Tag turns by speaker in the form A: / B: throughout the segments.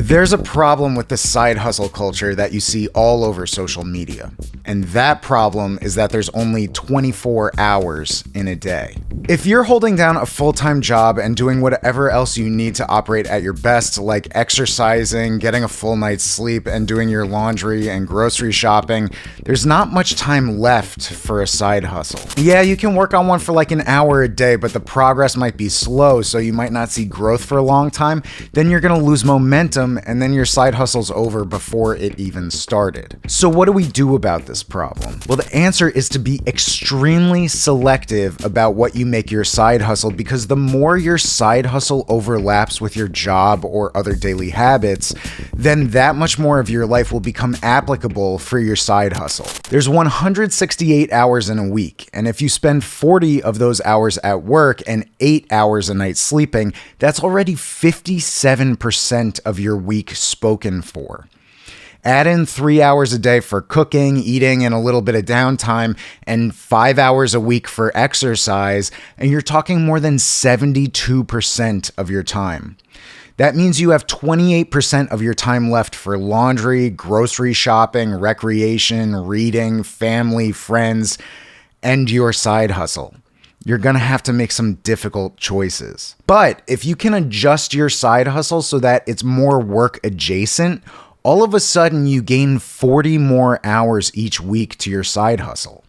A: There's a problem with the side hustle culture that you see all over social media. And that problem is that there's only 24 hours in a day. If you're holding down a full-time job and doing whatever else you need to operate at your best, like exercising, getting a full night's sleep, and doing your laundry and grocery shopping, there's not much time left for a side hustle. Yeah, you can work on one for like an hour a day, but the progress might be slow, so you might not see growth for a long time. Then you're gonna lose momentum, and then your side hustle's over before it even started. So what do we do about this problem? Well, the answer is to be extremely selective about what you make your side hustle, because the more your side hustle overlaps with your job or other daily habits, then that much more of your life will become applicable for your side hustle. There's 168 hours in a week, and if you spend 40 of those hours at work and 8 hours a night sleeping, that's already 57% of your week spoken for. Add in 3 hours a day for cooking, eating, and a little bit of downtime, and 5 hours a week for exercise, and you're talking more than 72% of your time. That means you have 28% of your time left for laundry, grocery shopping, recreation, reading, family, friends, and your side hustle. You're gonna have to make some difficult choices. But if you can adjust your side hustle so that it's more work adjacent, all of a sudden you gain 40 more hours each week to your side hustle.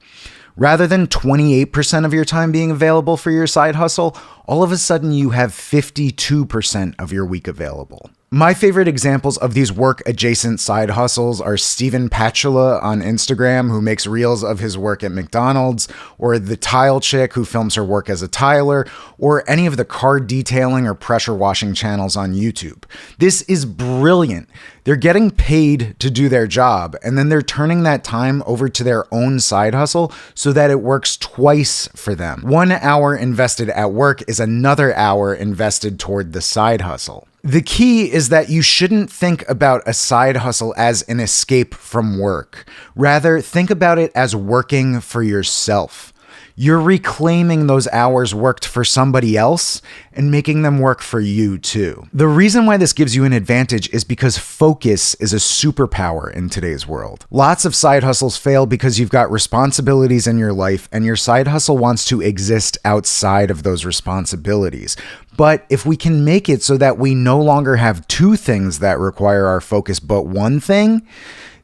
A: Rather than 28% of your time being available for your side hustle, all of a sudden you have 52% of your week available. My favorite examples of these work-adjacent side hustles are Steven Patchula on Instagram, who makes reels of his work at McDonald's, or the tile chick who films her work as a tiler, or any of the car detailing or pressure washing channels on YouTube. This is brilliant. They're getting paid to do their job, and then they're turning that time over to their own side hustle so that it works twice for them. 1 hour invested at work is another hour invested toward the side hustle. The key is that you shouldn't think about a side hustle as an escape from work. Rather, think about it as working for yourself. You're reclaiming those hours worked for somebody else and making them work for you too. The reason why this gives you an advantage is because focus is a superpower in today's world. Lots of side hustles fail because you've got responsibilities in your life and your side hustle wants to exist outside of those responsibilities. But if we can make it so that we no longer have two things that require our focus, but one thing,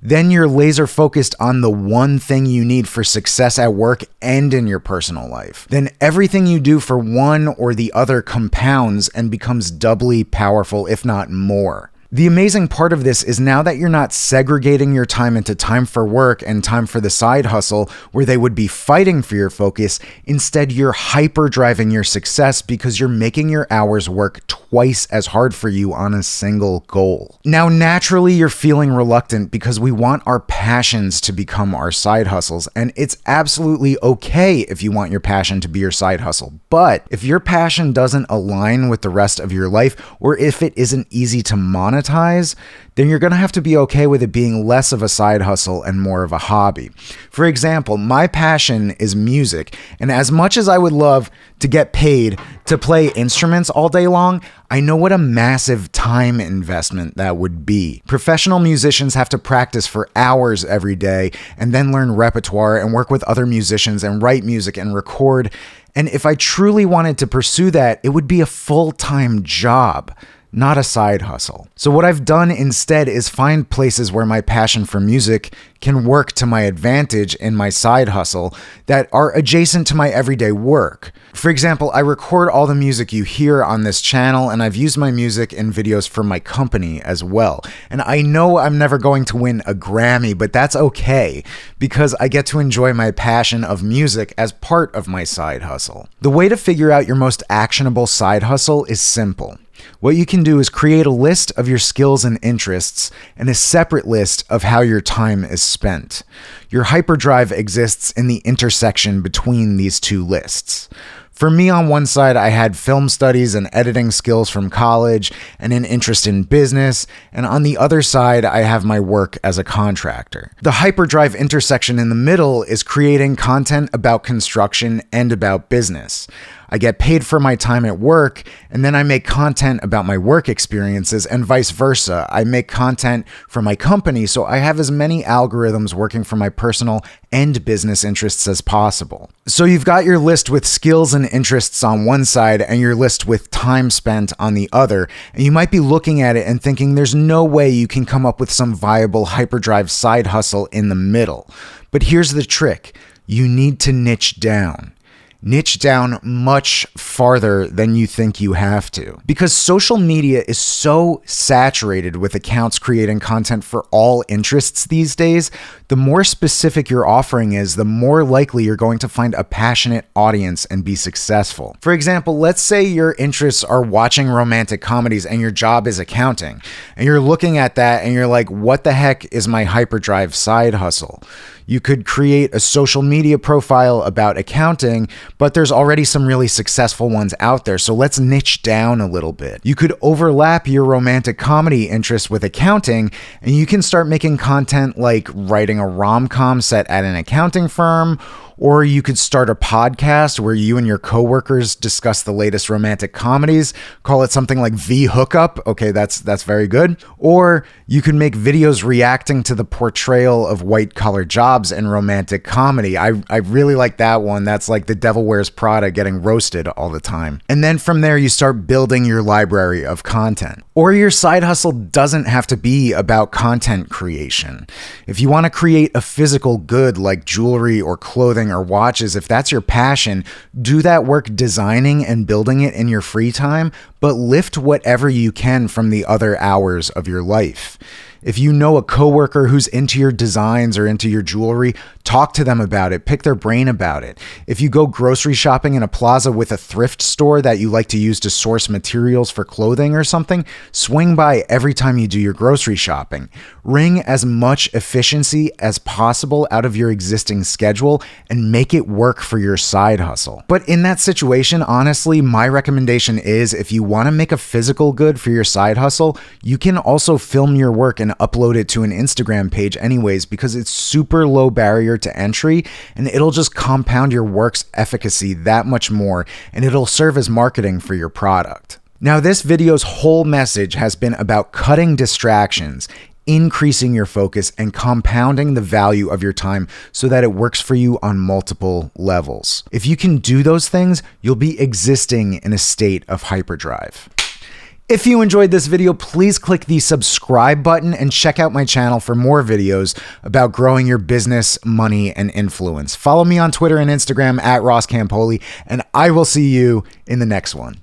A: then you're laser focused on the one thing you need for success at work and in your personal life. Then everything you do for one or the other compounds and becomes doubly powerful, if not more. The amazing part of this is now that you're not segregating your time into time for work and time for the side hustle where they would be fighting for your focus, instead you're hyperdriving your success because you're making your hours work twice as hard for you on a single goal. Now, naturally, you're feeling reluctant because we want our passions to become our side hustles, and it's absolutely okay if you want your passion to be your side hustle. But if your passion doesn't align with the rest of your life, or if it isn't easy to monetize, then you're going to have to be okay with it being less of a side hustle and more of a hobby. For example, my passion is music, and as much as I would love to get paid to play instruments all day long, I know what a massive time investment that would be. Professional musicians have to practice for hours every day and then learn repertoire and work with other musicians and write music and record. And if I truly wanted to pursue that, it would be a full-time job, not a side hustle. So what I've done instead is find places where my passion for music can work to my advantage in my side hustle that are adjacent to my everyday work. For example, I record all the music you hear on this channel, and I've used my music in videos for my company as well. And I know I'm never going to win a Grammy, but that's okay because I get to enjoy my passion of music as part of my side hustle. The way to figure out your most actionable side hustle is simple. What you can do is create a list of your skills and interests and a separate list of how your time is spent. Your hyperdrive exists in the intersection between these two lists. For me, on one side, I had film studies and editing skills from college and an interest in business, and on the other side, I have my work as a contractor. The hyperdrive intersection in the middle is creating content about construction and about business. I get paid for my time at work, and then I make content about my work experiences, and vice versa. I make content for my company, so I have as many algorithms working for my personal and business interests as possible. So you've got your list with skills and interests on one side, and your list with time spent on the other, and you might be looking at it and thinking there's no way you can come up with some viable hyperdrive side hustle in the middle. But here's the trick. You need to niche down. Niche down much farther than you think you have to. Because social media is so saturated with accounts creating content for all interests these days, the more specific your offering is, the more likely you're going to find a passionate audience and be successful. For example, let's say your interests are watching romantic comedies and your job is accounting, and you're looking at that and you're like, what the heck is my hyperdrive side hustle? You could create a social media profile about accounting, but there's already some really successful ones out there, so let's niche down a little bit. You could overlap your romantic comedy interest with accounting, and you can start making content like writing a rom-com set at an accounting firm, or you could start a podcast where you and your coworkers discuss the latest romantic comedies. Call it something like V Hookup. Okay, that's very good. Or you could make videos reacting to the portrayal of white-collar jobs in romantic comedy. I really like that one. That's like The Devil Wears Prada getting roasted all the time. And then from there, you start building your library of content. Or your side hustle doesn't have to be about content creation. If you want to create a physical good like jewelry or clothing or watches, if that's your passion, do that work designing and building it in your free time, but lift whatever you can from the other hours of your life. If you know a coworker who's into your designs or into your jewelry, talk to them about it, pick their brain about it. If you go grocery shopping in a plaza with a thrift store that you like to use to source materials for clothing or something, swing by every time you do your grocery shopping. Wring as much efficiency as possible out of your existing schedule and make it work for your side hustle. But in that situation, honestly, my recommendation is if you want to make a physical good for your side hustle, you can also film your work and upload it to an Instagram page anyways, because it's super low barrier to entry and it'll just compound your work's efficacy that much more, and it'll serve as marketing for your product. Now, this video's whole message has been about cutting distractions, increasing your focus, and compounding the value of your time so that it works for you on multiple levels. If you can do those things, you'll be existing in a state of hyperdrive. If you enjoyed this video, please click the subscribe button and check out my channel for more videos about growing your business, money, and influence. Follow me on Twitter and Instagram at Ross Campoli, and I will see you in the next one.